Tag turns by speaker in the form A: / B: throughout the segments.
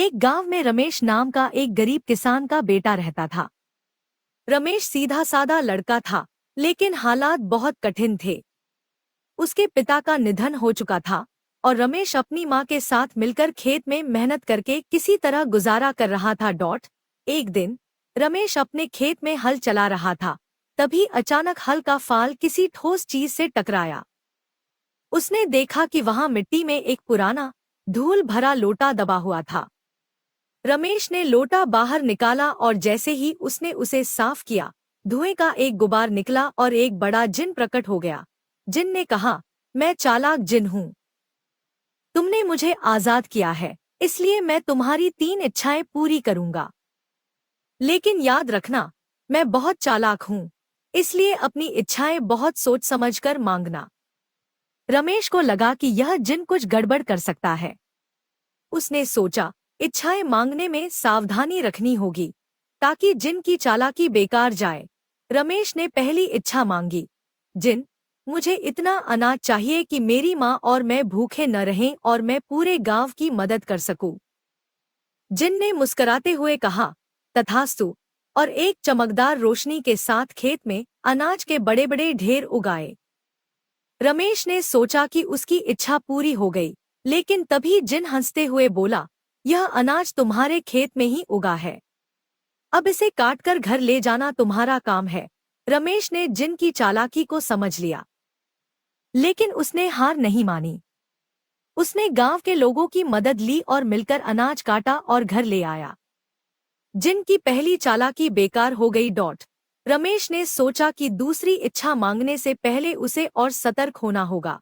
A: एक गांव में रमेश नाम का एक गरीब किसान का बेटा रहता था। रमेश सीधा साधा लड़का था, लेकिन हालात बहुत कठिन थे। उसके पिता का निधन हो चुका था और रमेश अपनी माँ के साथ मिलकर खेत में मेहनत करके किसी तरह गुजारा कर रहा था। एक दिन रमेश अपने खेत में हल चला रहा था, तभी अचानक हल का फाल किसी ठोस चीज से टकराया। उसने देखा कि वहां मिट्टी में एक पुराना धूल भरा लोटा दबा हुआ था। रमेश ने लोटा बाहर निकाला और जैसे ही उसने उसे साफ किया, धुएं का एक गुबार निकला और एक बड़ा जिन प्रकट हो गया। जिन ने कहा, मैं चालाक जिन हूँ। तुमने मुझे आजाद किया है, इसलिए मैं तुम्हारी 3 इच्छाएं पूरी करूंगा। लेकिन याद रखना, मैं बहुत चालाक हूँ, इसलिए अपनी इच्छाएं बहुत सोच समझकर मांगना। रमेश को लगा कि यह जिन कुछ गड़बड़ कर सकता है। उसने सोचा, इच्छाएं मांगने में सावधानी रखनी होगी ताकि जिन की चालाकी बेकार जाए। रमेश ने पहली इच्छा मांगी, जिन, मुझे इतना अनाज चाहिए कि मेरी माँ और मैं भूखे न रहें और मैं पूरे गांव की मदद कर सकूं। जिन ने मुस्कुराते हुए कहा, तथास्तु, और एक चमकदार रोशनी के साथ खेत में अनाज के बड़े बड़े ढेर उगाए। रमेश ने सोचा कि उसकी इच्छा पूरी हो गई, लेकिन तभी जिन हंसते हुए बोला, यह अनाज तुम्हारे खेत में ही उगा है, अब इसे काटकर घर ले जाना तुम्हारा काम है। रमेश ने जिन की चालाकी को समझ लिया, लेकिन उसने हार नहीं मानी। उसने गांव के लोगों की मदद ली और मिलकर अनाज काटा और घर ले आया। जिन की पहली चालाकी बेकार हो गई। रमेश ने सोचा कि दूसरी इच्छा मांगने से पहले उसे और सतर्क होना होगा।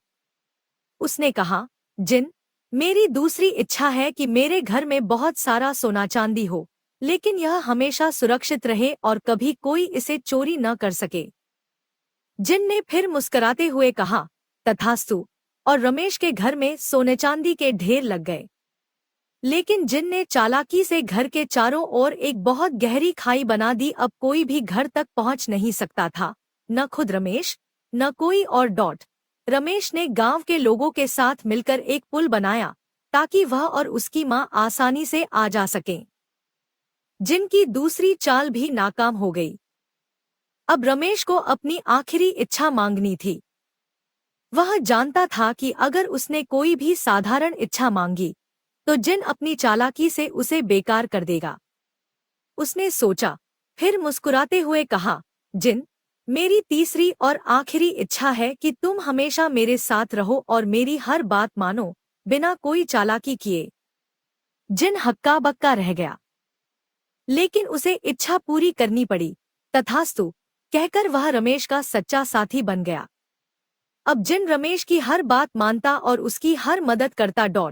A: उसने कहा, जिन, मेरी दूसरी इच्छा है कि मेरे घर में बहुत सारा सोना चांदी हो, लेकिन यह हमेशा सुरक्षित रहे और कभी कोई इसे चोरी न कर सके। जिन ने फिर मुस्कुराते हुए कहा, तथास्तु, और रमेश के घर में सोने चांदी के ढेर लग गए। लेकिन जिन ने चालाकी से घर के चारों ओर एक बहुत गहरी खाई बना दी। अब कोई भी घर तक पहुंच नहीं सकता था, न खुद रमेश, न कोई और। रमेश ने गांव के लोगों के साथ मिलकर एक पुल बनाया ताकि वह और उसकी मां आसानी से आ जा सकें। जिनकी दूसरी चाल भी नाकाम हो गई। अब रमेश को अपनी आखिरी इच्छा मांगनी थी। वह जानता था कि अगर उसने कोई भी साधारण इच्छा मांगी तो जिन अपनी चालाकी से उसे बेकार कर देगा। उसने सोचा, फिर मुस्कुराते हुए कहा, जिन, मेरी तीसरी और आखिरी इच्छा है कि तुम हमेशा मेरे साथ रहो और मेरी हर बात मानो, बिना कोई चालाकी किए। जिन हक्का बक्का रह गया, लेकिन उसे इच्छा पूरी करनी पड़ी। तथास्तु कहकर वह रमेश का सच्चा साथी बन गया। अब जिन रमेश की हर बात मानता और उसकी हर मदद करता।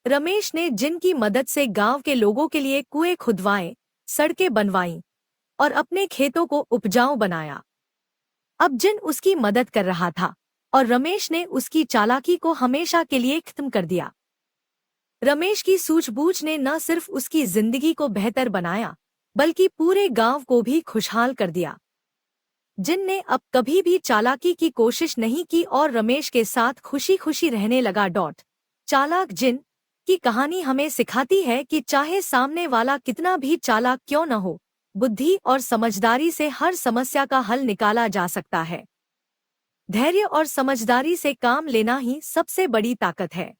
A: रमेश ने जिन की मदद से गांव के लोगों के लिए कुएं खुदवाए, सड़कें बनवाईं और अपने खेतों को उपजाऊ बनाया। अब जिन उसकी मदद कर रहा था और रमेश ने उसकी चालाकी को हमेशा के लिए खत्म कर दिया। रमेश की सूझबूझ ने न सिर्फ उसकी जिंदगी को बेहतर बनाया, बल्कि पूरे गांव को भी खुशहाल कर दिया। जिन ने अब कभी भी चालाकी की कोशिश नहीं की और रमेश के साथ खुशी खुशी रहने लगा। चालाक जिन की कहानी हमें सिखाती है कि चाहे सामने वाला कितना भी चालाक क्यों न हो, बुद्धि और समझदारी से हर समस्या का हल निकाला जा सकता है। धैर्य और समझदारी से काम लेना ही सबसे बड़ी ताकत है।